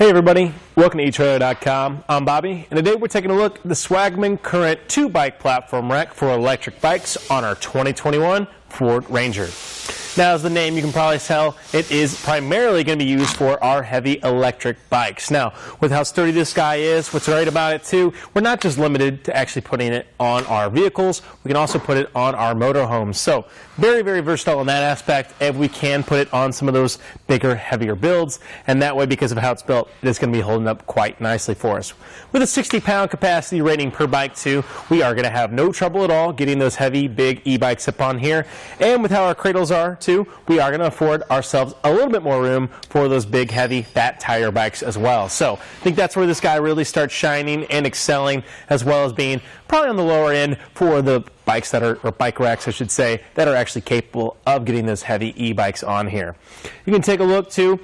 Hey everybody, welcome to etrailer.com. I'm Bobby, and today we're taking a look at the Swagman Current 2 bike platform rack for electric bikes on our 2021 Ford Ranger. Now, as the name you can probably tell, it is primarily going to be used for our heavy electric bikes. Now, with how sturdy this guy is, what's great about it too, we're not just limited to actually putting it on our vehicles, we can also put it on our motorhomes. So, very, very versatile in that aspect, and we can put it on some of those bigger, heavier builds, and that way, because of how it's built, it is going to be holding up quite nicely for us. With a 60-pound capacity rating per bike too, we are going to have no trouble at all getting those heavy, big e-bikes up on here, and with how our cradles are too, we are going to afford ourselves a little bit more room for those big, heavy, fat tire bikes as well. So I think that's where this guy really starts shining and excelling, as well as being probably on the lower end for the bikes that are, or bike racks I should say, that are actually capable of getting those heavy e-bikes on here. You can take a look too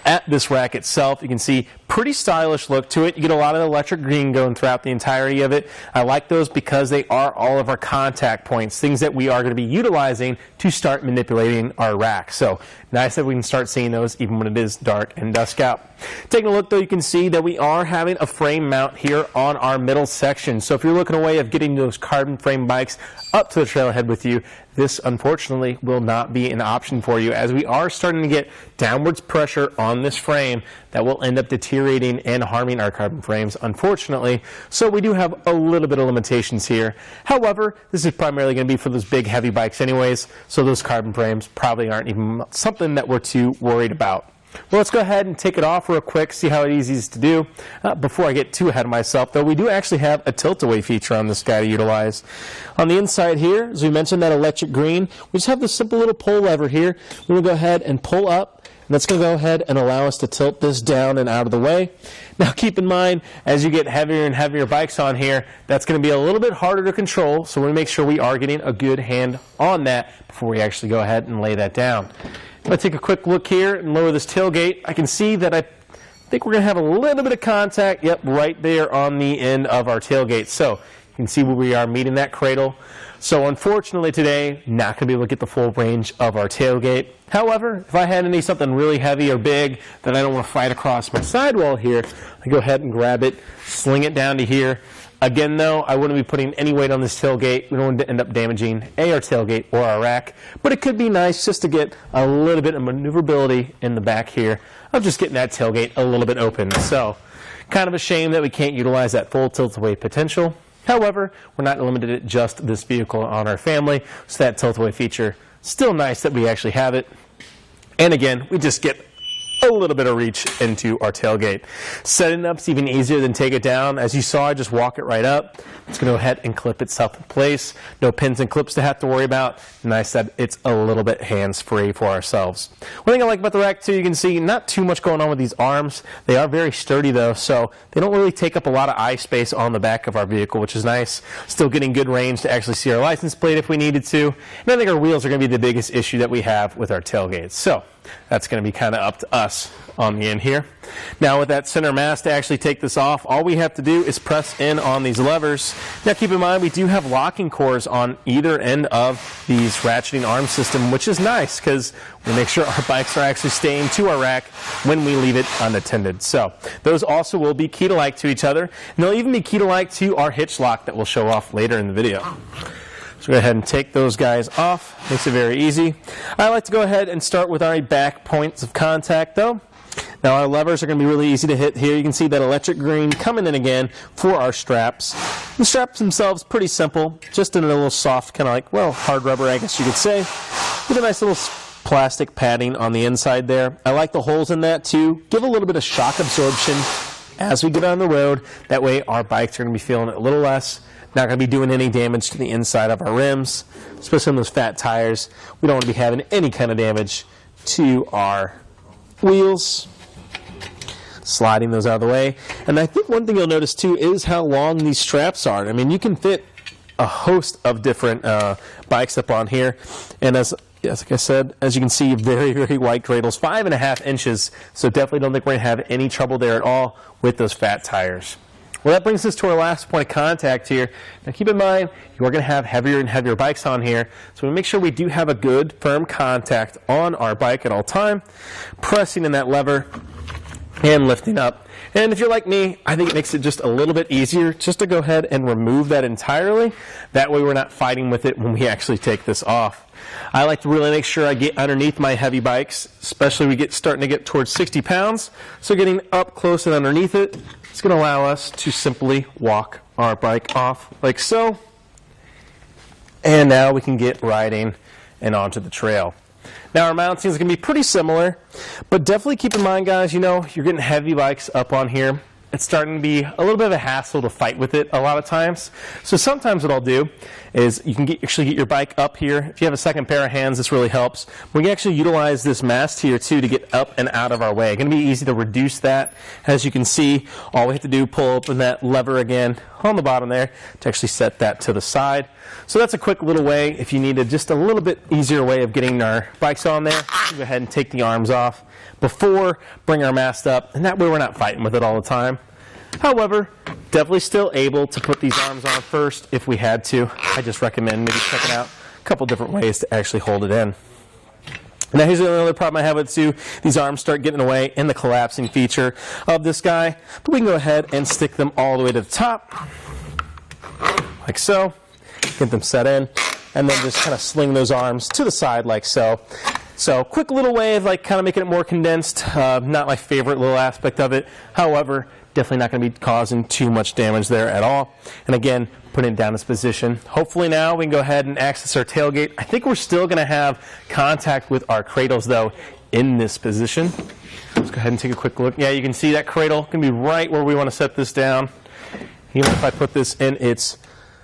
at this rack itself. You can see pretty stylish look to it. You get a lot of electric green going throughout the entirety of it. I like those because they are all of our contact points, things that we are going to be utilizing to start manipulating our rack. So nice that we can start seeing those even when it is dark and dusk out. Taking a look though, you can see that we are having a frame mount here on our middle section. So if you're looking a way of getting those carbon frame bikes up to the trailhead with you, this unfortunately will not be an option for you, as we are starting to get downwards pressure on this frame that will end up deteriorating and harming our carbon frames, unfortunately. So we do have a little bit of limitations here. However, this is primarily going to be for those big heavy bikes anyways, so those carbon frames probably aren't even something that we're too worried about. Well, let's go ahead and take it off real quick, see how easy it is to do. Before I get too ahead of myself, though, we do actually have a tilt-away feature on this guy to utilize. On the inside here, as we mentioned, that electric green, we just have this simple little pull lever here. We're going to go ahead and pull up, and that's going to go ahead and allow us to tilt this down and out of the way. Now, keep in mind, as you get heavier and heavier bikes on here, that's going to be a little bit harder to control, so we want to make sure we are getting a good hand on that before we actually go ahead and lay that down. If I take a quick look here and lower this tailgate, I can see that I think we're going to have a little bit of contact, yep, right there on the end of our tailgate. So you can see where we are meeting that cradle. So unfortunately today, not going to be able to get the full range of our tailgate. However, if I had to need something really heavy or big that I don't want to fight across my sidewall here, I go ahead and grab it, sling it down to here. Again, though, I wouldn't be putting any weight on this tailgate. We don't want to end up damaging our tailgate or our rack. But it could be nice just to get a little bit of maneuverability in the back here of just getting that tailgate a little bit open. So, kind of a shame that we can't utilize that full tilt-away potential. However, we're not limited to just this vehicle on our family, so that tilt-away feature, still nice that we actually have it. And again, we just get a little bit of reach into our tailgate. Setting up's even easier than take it down. As you saw, I just walk it right up. It's going to go ahead and clip itself in place. No pins and clips to have to worry about. Nice that it's a little bit hands-free for ourselves. One thing I like about the rack too, you can see not too much going on with these arms. They are very sturdy though, so they don't really take up a lot of eye space on the back of our vehicle, which is nice. Still getting good range to actually see our license plate if we needed to. And I think our wheels are going to be the biggest issue that we have with our tailgates. So that's going to be kind of up to us on the end here. Now with that center mass, to actually take this off, all we have to do is press in on these levers. Now keep in mind, we do have locking cores on either end of these ratcheting arm system, which is nice because we make sure our bikes are actually staying to our rack when we leave it unattended. So those also will be Keto-like to each other, and they'll even be Keto-like to our hitch lock that we'll show off later in the video. So go ahead and take those guys off. Makes it very easy. I like to go ahead and start with our back points of contact though. Now our levers are going to be really easy to hit here. You can see that electric green coming in again for our straps. The straps themselves, pretty simple. Just in a little soft, kind of like, well, hard rubber, I guess you could say. With a nice little plastic padding on the inside there. I like the holes in that too. Give a little bit of shock absorption as we get on the road. That way our bikes are going to be feeling it a little less. Not going to be doing any damage to the inside of our rims, especially on those fat tires. We don't want to be having any kind of damage to our wheels. Sliding those out of the way. And I think one thing you'll notice too is how long these straps are. I mean, you can fit a host of different bikes up on here. And as like I said, as you can see, very, very wide cradles, 5.5 inches. So definitely don't think we're going to have any trouble there at all with those fat tires. Well, that brings us to our last point of contact here. Now keep in mind, you are going to have heavier and heavier bikes on here, so we make sure we do have a good, firm contact on our bike at all time. Pressing in that lever, and lifting up. And if you're like me, I think it makes it just a little bit easier just to go ahead and remove that entirely. That way we're not fighting with it when we actually take this off. I like to really make sure I get underneath my heavy bikes, especially we get starting to get towards 60 pounds. So getting up close and underneath it, it's going to allow us to simply walk our bike off like so. And now we can get riding and onto the trail. Now our mounting is going to be pretty similar, but definitely keep in mind, guys, you know, you're getting heavy bikes up on here. It's starting to be a little bit of a hassle to fight with it a lot of times. So sometimes what I'll do is you can actually get your bike up here. If you have a second pair of hands, this really helps. We can actually utilize this mast here too to get up and out of our way. It's going to be easy to reduce that. As you can see, all we have to do, pull open that lever again on the bottom there to actually set that to the side. So that's a quick little way if you needed just a little bit easier way of getting our bikes on there. Go ahead and take the arms off before, bring our mast up, and that way we're not fighting with it all the time. However, definitely still able to put these arms on first if we had to. I just recommend maybe checking out a couple different ways to actually hold it in. Now here's another problem I have with too. These arms start getting away in the collapsing feature of this guy. But we can go ahead and stick them all the way to the top, like so. Get them set in, and then just kind of sling those arms to the side like so. So quick little way of like kind of making it more condensed. Not my favorite little aspect of it. However, definitely not going to be causing too much damage there at all. And again, putting it down in this position. Hopefully now we can go ahead and access our tailgate. I think we're still going to have contact with our cradles though in this position. Let's go ahead and take a quick look. Yeah, you can see that cradle can be right where we want to set this down. Even if I put this in its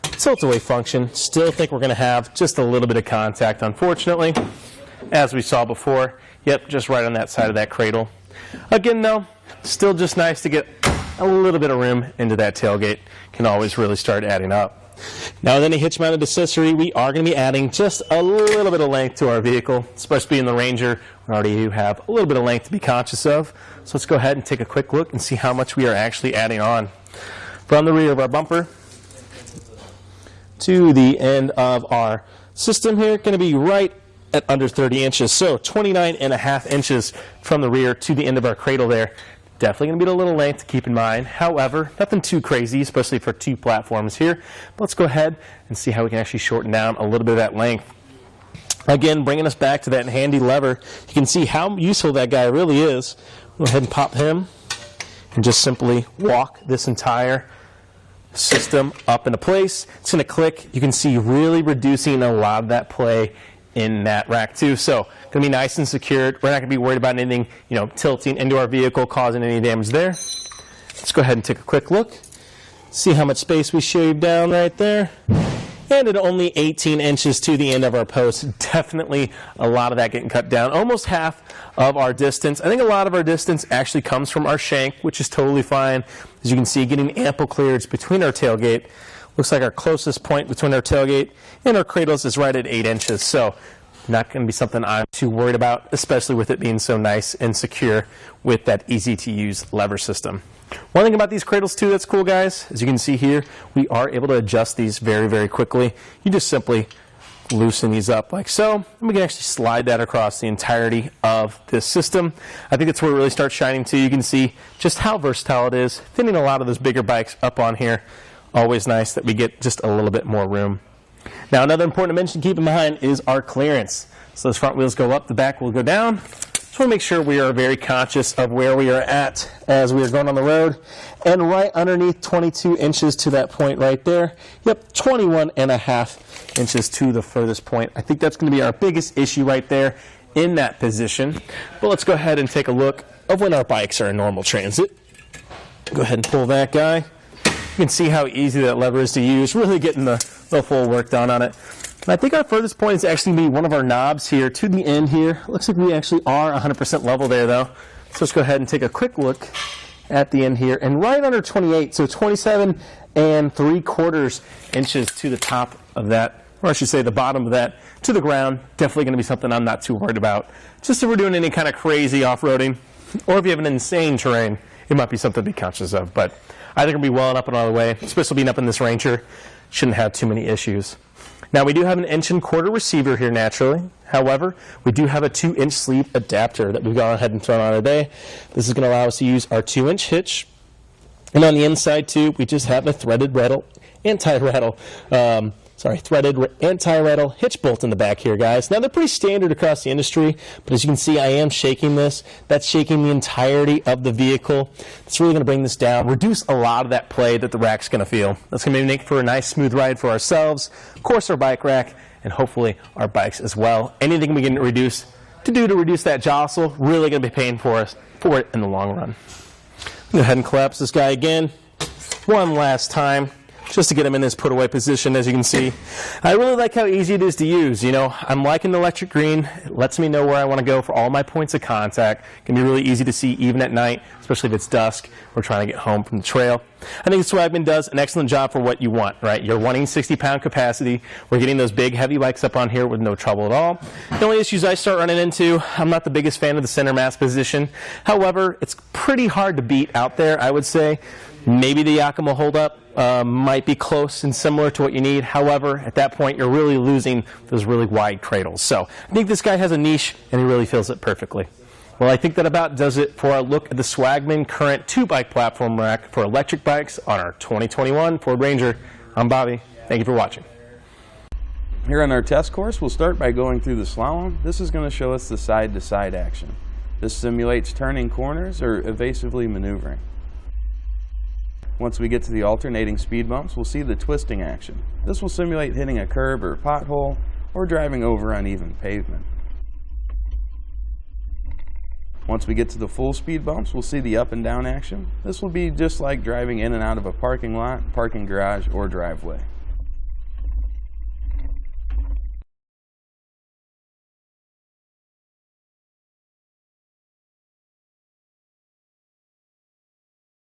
tilt-away function, still think we're going to have just a little bit of contact, unfortunately, as we saw before. Yep, just right on that side of that cradle. Again, though, still just nice to get a little bit of room into that tailgate. Can always really start adding up. Now, with any hitch-mounted accessory, we are going to be adding just a little bit of length to our vehicle, especially in the Ranger. We already do have a little bit of length to be conscious of. So let's go ahead and take a quick look and see how much we are actually adding on. From the rear of our bumper to the end of our system here, going to be right at under 30 inches. So 29.5 inches from the rear to the end of our cradle there. Definitely going to be a little length to keep in mind. However, nothing too crazy, especially for two platforms here. But let's go ahead and see how we can actually shorten down a little bit of that length. Again, bringing us back to that handy lever. You can see how useful that guy really is. Go ahead and pop him and just simply walk this entire system up into place. It's going to click. You can see really reducing a lot of that play in that rack too. So going to be nice and secured. We're not going to be worried about anything, you know, tilting into our vehicle, causing any damage there. Let's go ahead and take a quick look. See how much space we shaved down right there. And at only 18 inches to the end of our post, definitely a lot of that getting cut down. Almost half of our distance. I think a lot of our distance actually comes from our shank, which is totally fine. As you can see, getting ample clearance between our tailgate. Looks like our closest point between our tailgate and our cradles is right at 8 inches. So not going to be something I'm too worried about, especially with it being so nice and secure with that easy-to-use lever system. One thing about these Cradles Too that's cool, guys, as you can see here, we are able to adjust these very, very quickly. You just simply loosen these up like so, and we can actually slide that across the entirety of this system. I think that's where it really starts shining too. You can see just how versatile it is, fitting a lot of those bigger bikes up on here. Always nice that we get just a little bit more room. Now, another important mention to keep in mind is our clearance. So those front wheels go up, the back will go down. Just want to make sure we are very conscious of where we are at as we are going on the road. And right underneath 22 inches to that point right there. Yep, 21.5 inches to the furthest point. I think that's going to be our biggest issue right there in that position. But let's go ahead and take a look of when our bikes are in normal transit. Go ahead and pull that guy. You can see how easy that lever is to use, really getting the full work done on it. And I think our furthest point is actually going to be one of our knobs here to the end here. Looks like we actually are 100% level there though. So let's go ahead and take a quick look at the end here. And right under 28, so 27 3/4 inches to the top of that, or I should say the bottom of that, to the ground. Definitely going to be something I'm not too worried about. Just if we're doing any kind of crazy off-roading, or if you have an insane terrain, it might be something to be conscious of. But I think it'll be well and up and all the way, especially being up in this Ranger. Shouldn't have too many issues. Now we do have an 1.25 inch receiver here naturally. However, we do have a 2-inch sleeve adapter that we've gone ahead and thrown on today. This is going to allow us to use our 2-inch hitch. And on the inside too, we just have a threaded anti-rattle hitch bolt in the back here, guys. Now they're pretty standard across the industry, but as you can see, I am shaking this. That's shaking the entirety of the vehicle. It's really going to bring this down, reduce a lot of that play that the rack's going to feel. That's going to make for a nice smooth ride for ourselves, of course our bike rack, and hopefully our bikes as well. Anything we can to reduce that jostle, really going to be paying for it in the long run. Go ahead and collapse this guy again one last time, just to get him in his put away position. As you can see, I really like how easy it is to use. You know, I'm liking the electric green. It lets me know where I want to go for all my points of contact. It can be really easy to see even at night, especially if it's dusk. We're trying to get home from the trail. I think Swagman does an excellent job for what you want, right? You're wanting 60-pound capacity. We're getting those big, heavy bikes up on here with no trouble at all. The only issues I start running into, I'm not the biggest fan of the center mass position. However, it's pretty hard to beat out there, I would say. Maybe the Yakima hold up might be close and similar to what you need. However, at that point, you're really losing those really wide cradles. So I think this guy has a niche, and he really fills it perfectly. Well, I think that about does it for our look at the Swagman Current 2-bike platform rack for electric bikes on our 2021 Ford Ranger. I'm Bobby. Thank you for watching. Here on our test course, we'll start by going through the slalom. This is going to show us the side-to-side action. This simulates turning corners or evasively maneuvering. Once we get to the alternating speed bumps, we'll see the twisting action. This will simulate hitting a curb or pothole or driving over uneven pavement. Once we get to the full speed bumps, we'll see the up and down action. This will be just like driving in and out of a parking lot, parking garage, or driveway.